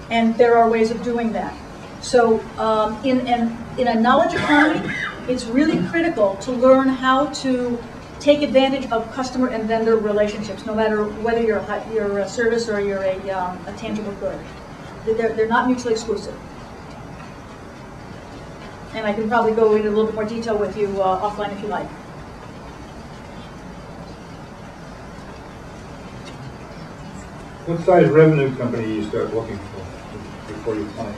And there are ways of doing that. So in a knowledge economy, it's really critical to learn how to take advantage of customer and vendor relationships, no matter whether you're a service or you're a tangible good. They're not mutually exclusive. And I can probably go into a little bit more detail with you offline if you like. What size revenue company do you start looking for before you client?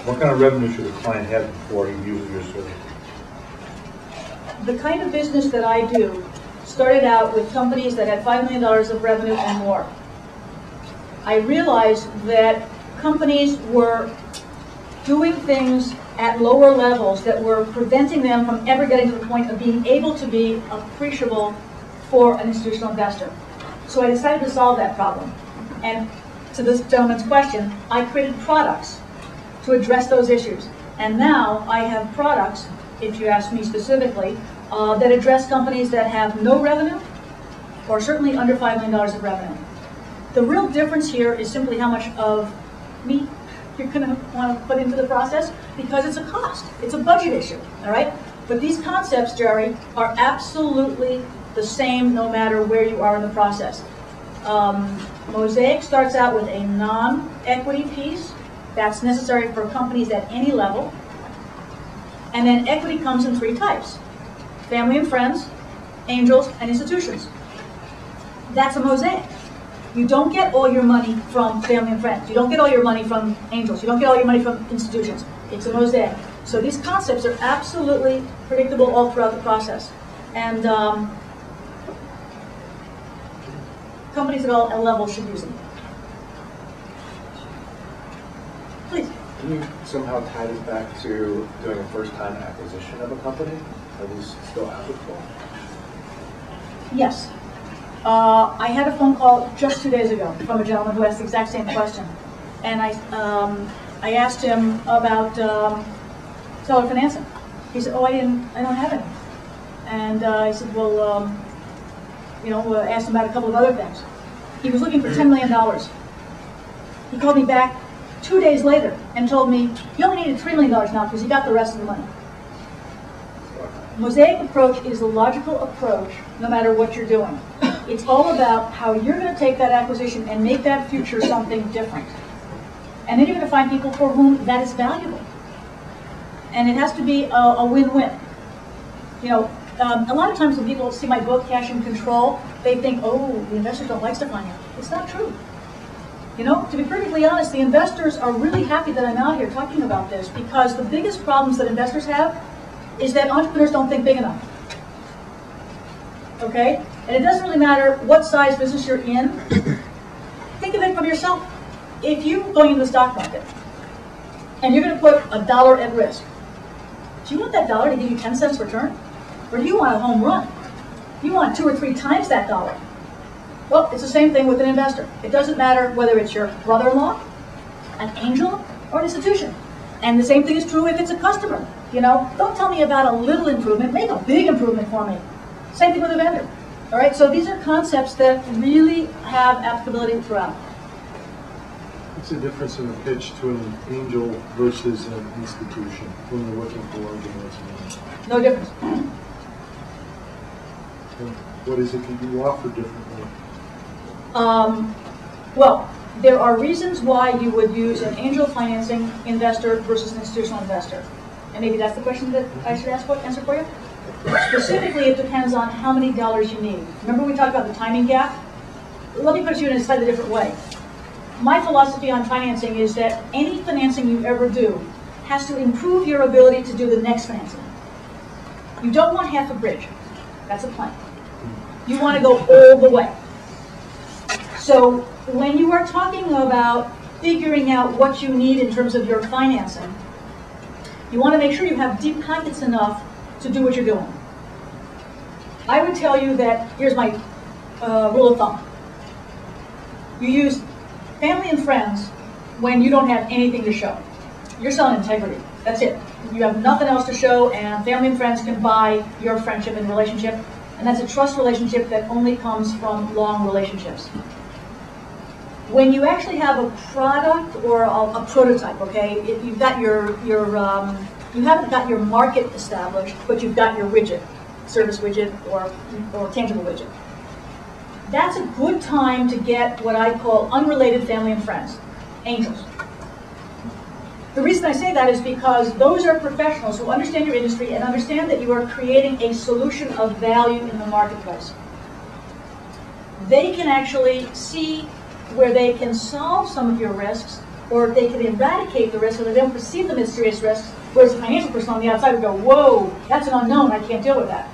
What kind of revenue should a client have before he uses your service? The kind of business that I do started out with companies that had $5 million of revenue and more. I realized that companies were doing things at lower levels that were preventing them from ever getting to the point of being able to be appreciable for an institutional investor. So I decided to solve that problem. And to this gentleman's question, I created products to address those issues. And now I have products, if you ask me specifically, that address companies that have no revenue or certainly under $5 million of revenue. The real difference here is simply how much of meat you're going to want to put into the process, because it's a cost. It's a budget issue, all right? But these concepts, Jerry, are absolutely the same no matter where you are in the process. Mosaic starts out with a non-equity piece that's necessary for companies at any level. And then equity comes in three types: family and friends, angels, and institutions. That's a mosaic. You don't get all your money from family and friends. You don't get all your money from angels. You don't get all your money from institutions. It's a mosaic. So these concepts are absolutely predictable all throughout the process. And companies at all levels should use them. Please. Can you somehow tie this back to doing a first-time acquisition of a company? Are these still applicable? Yes. I had a phone call just 2 days ago from a gentleman who asked the exact same question. And I asked him about seller financing. He said, "Oh, I don't have any." And I said, "Well, asked him about a couple of other things." He was looking for $10 million. He called me back 2 days later and told me he only needed $3 million now because he got the rest of the money. Mosaic approach is a logical approach no matter what you're doing. It's all about how you're going to take that acquisition and make that future something different. And then you're going to find people for whom that is valuable. And it has to be a win-win. A lot of times when people see my book, Cash and Control, they think, oh, the investors don't like stuff on here. It's not true. To be perfectly honest, the investors are really happy that I'm out here talking about this, because the biggest problems that investors have is that entrepreneurs don't think big enough. Okay? And it doesn't really matter what size business you're in. Think of it from yourself. If you're going into the stock market and you're going to put $1 at risk, do you want that dollar to give you 10 cents return? Or do you want a home run? You want 2 or 3 times that dollar. Well, it's the same thing with an investor. It doesn't matter whether it's your brother-in-law, an angel, or an institution. And the same thing is true if it's a customer. Don't tell me about a little improvement. Make a big improvement for me. Same thing with a vendor. All right, so these are concepts that really have applicability throughout. What's the difference in the pitch to an angel versus an institution when they're looking for large amounts of money? No difference. What is it that you offer differently? Well, there are reasons why you would use an angel financing investor versus an institutional investor. And maybe that's the question that I should answer for you? Specifically, it depends on how many dollars you need. Remember we talked about the timing gap? Let me put you in a slightly different way. My philosophy on financing is that any financing you ever do has to improve your ability to do the next financing. You don't want half a bridge. That's a plan. You want to go all the way. So when you are talking about figuring out what you need in terms of your financing, you want to make sure you have deep pockets enough to do what you're doing. I would tell you that, here's my rule of thumb. You use family and friends when you don't have anything to show. You're selling integrity. That's it. You have nothing else to show, and family and friends can buy your friendship and relationship. And that's a trust relationship that only comes from long relationships. when you actually have a product or a prototype, okay, if you've got you haven't got your market established, but you've got your widget, service widget or tangible widget. That's a good time to get what I call unrelated family and friends, angels. The reason I say that is because those are professionals who understand your industry and understand that you are creating a solution of value in the marketplace. They can actually see where they can solve some of your risks, or they can eradicate the risks so that they don't perceive them as serious risks, whereas a financial person on the outside would go, whoa, that's an unknown, I can't deal with that.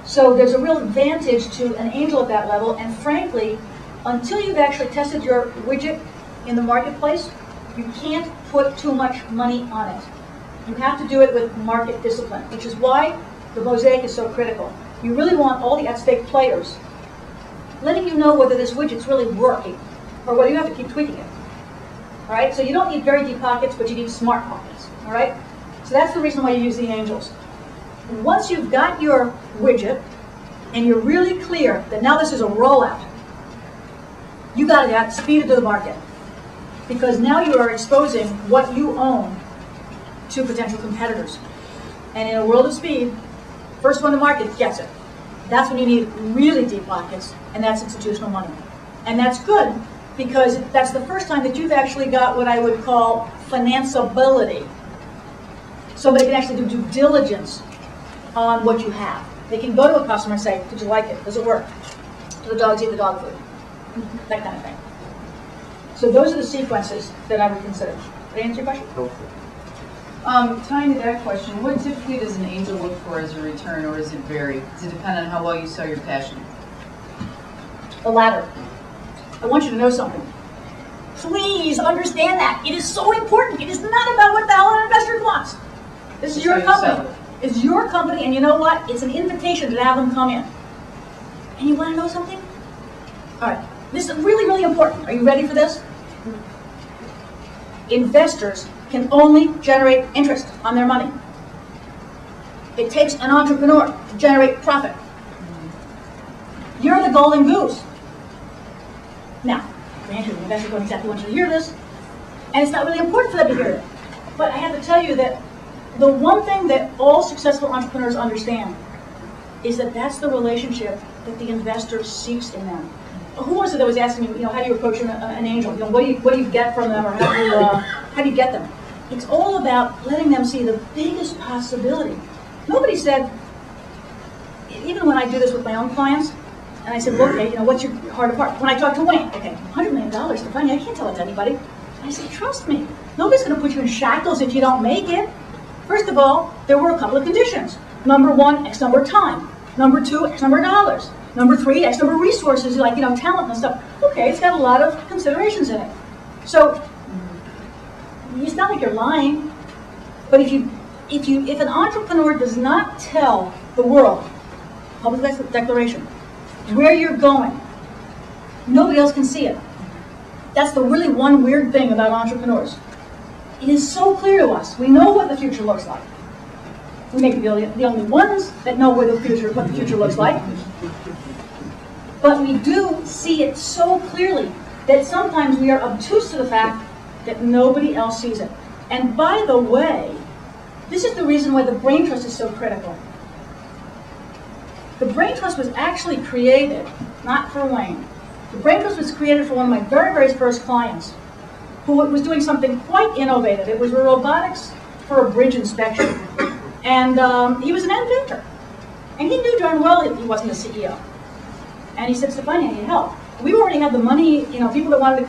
So there's a real advantage to an angel at that level, and frankly, until you've actually tested your widget in the marketplace, you can't put too much money on it. You have to do it with market discipline, which is why the mosaic is so critical. You really want all the at-stake players letting you know whether this widget's really working, or whether you have to keep tweaking it. All right, so you don't need very deep pockets, but you need smart pockets. All right, so that's the reason why you use the angels. Once you've got your widget and you're really clear that now this is a rollout, you got to speed it to the market, because now you are exposing what you own to potential competitors. And in a world of speed, first one to market gets it. That's when you need really deep pockets, and that's institutional money. And that's good, because that's the first time that you've actually got what I would call financeability. Somebody can actually do due diligence on what you have. They can go to a customer and say, did you like it? Does it work? Do the dogs eat the dog food? That kind of thing. So those are the sequences that I would consider. Did I answer your question? Helpful. Tying to that question, what typically does an angel look for as a return, or does it vary? Does it depend on how well you sell your passion? The latter. I want you to know something. Please understand that. It is so important. It is not about what the hell an investor wants. This is your company. It's your company, and you know what? It's an invitation to have them come in. And you want to know something? All right. This is really, really important. Are you ready for this? Investors can only generate interest on their money. It takes an entrepreneur to generate profit. You're the golden goose. Now, granted, the investor don't exactly want you to hear this, and it's not really important for them to hear it. But I have to tell you that the one thing that all successful entrepreneurs understand is that that's the relationship that the investor seeks in them. Who was it that was asking me, how do you approach an angel? What do you get from them, or how do you get them? It's all about letting them see the biggest possibility. Nobody said, even when I do this with my own clients, and I said, well, okay, what's your heart of heart? When I talk to Wayne, okay, $100 million, Stefania, I can't tell it to anybody. And I said, trust me, nobody's going to put you in shackles if you don't make it. First of all, there were a couple of conditions. Number one, X number of time. Number two, X number of dollars. Number three, X number of resources, like, talent and stuff. Okay, it's got a lot of considerations in it. So, it's not like you're lying, but if an entrepreneur does not tell the world, public declaration, where you're going, nobody else can see it. That's the really one weird thing about entrepreneurs. It is so clear to us. We know what the future looks like. We may be the only ones that know what the future looks like. But we do see it so clearly that sometimes we are obtuse to the fact that nobody else sees it. And by the way, this is the reason why the brain trust is so critical. The brain trust was actually created, not for Wayne. The brain trust was created for one of my very, very first clients, who was doing something quite innovative. It was robotics for a bridge inspection. And he was an inventor. And he knew darn well he wasn't a CEO. And he said, Stefania, I need help. We already had the money, people that wanted to come